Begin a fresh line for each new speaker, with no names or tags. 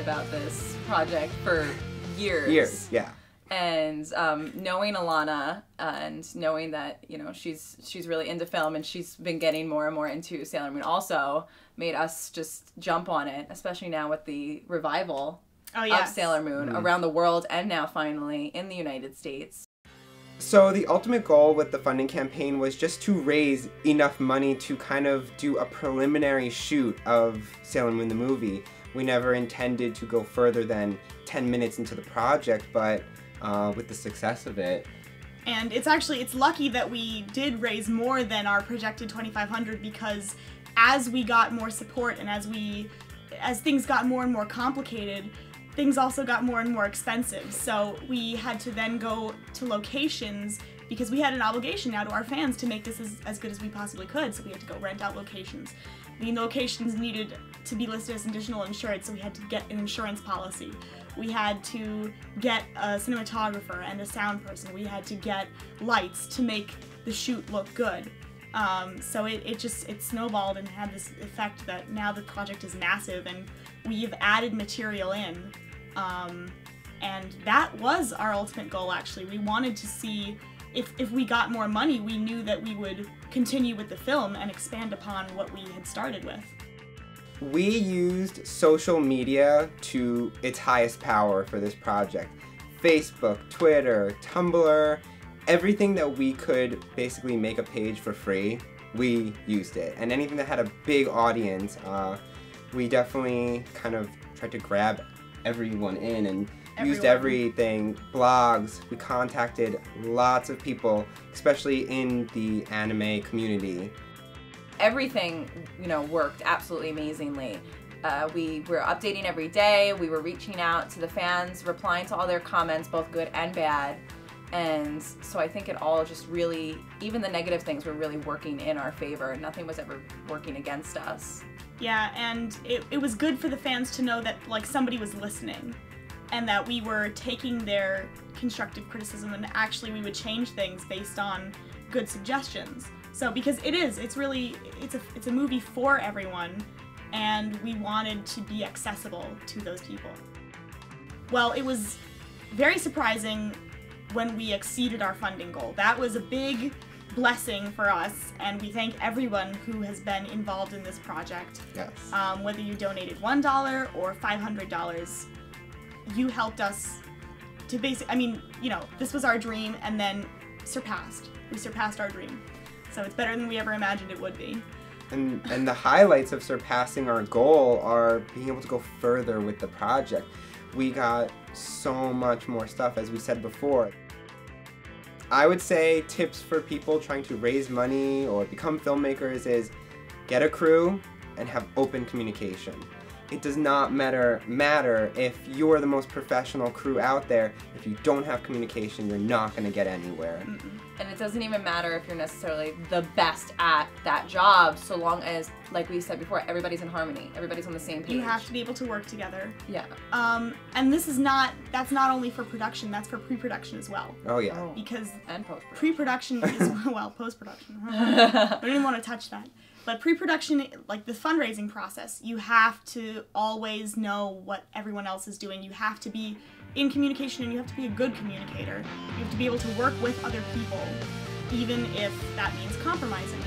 about this project for years.
Years, yeah.
And knowing Alana and knowing that, you know, she's really into film and she's been getting more and more into Sailor Moon also made us just jump on it, especially now with the revival of Sailor Moon around the world and now finally in the United States.
So the ultimate goal with the funding campaign was just to raise enough money to kind of do a preliminary shoot of Sailor Moon the movie. We never intended to go further than 10 minutes into the project, but with the success of it.
And it's lucky that we did raise more than our projected $2,500, because as we got more support and as things got more and more complicated, things also got more and more expensive. So we had to then go to locations because we had an obligation now to our fans to make this as good as we possibly could. So we had to go rent out locations. The locations needed to be listed as additional insured, so we had to get an insurance policy. We had to get a cinematographer and a sound person. We had to get lights to make the shoot look good. So it snowballed and had this effect that now the project is massive and we've added material in. And that was our ultimate goal, actually. We wanted to see if we got more money, we knew that we would continue with the film and expand upon what we had started with.
We used social media to its highest power for this project. Facebook, Twitter, Tumblr, everything that we could basically make a page for free, we used it. And anything that had a big audience, we definitely kind of tried to grab everyone in and used everything. Blogs, we contacted lots of people, especially in the anime community.
Everything, you know, worked absolutely amazingly. We were updating every day, we were reaching out to the fans, replying to all their comments, both good and bad. And so I think it all just really, even the negative things were really working in our favor. Nothing was ever working against us.
Yeah, and it was good for the fans to know that, like, somebody was listening and that we were taking their constructive criticism and actually we would change things based on good suggestions. So, because it's a movie for everyone, and we wanted to be accessible to those people. Well, it was very surprising when we exceeded our funding goal. That was a big blessing for us, and we thank everyone who has been involved in this project.
Yes.
Whether you donated $1 or $500, you helped us to this was our dream and then surpassed. We surpassed our dream. So it's better than we ever imagined it would be.
And the highlights of surpassing our goal are being able to go further with the project. We got so much more stuff, as we said before. I would say tips for people trying to raise money or become filmmakers is get a crew and have open communication. It does not matter if you're the most professional crew out there. If you don't have communication, you're not going to get anywhere.
And it doesn't even matter if you're necessarily the best at that job, so long as, like we said before, everybody's in harmony. Everybody's on the same page.
You have to be able to work together.
Yeah.
And that's not only for production, that's for pre-production as well.
Oh, yeah.
Because
and post-production.
Pre-production is, well, post-production. I don't even want to touch that. But pre-production, like the fundraising process, you have to always know what everyone else is doing. You have to be in communication and you have to be a good communicator. You have to be able to work with other people, even if that means compromising.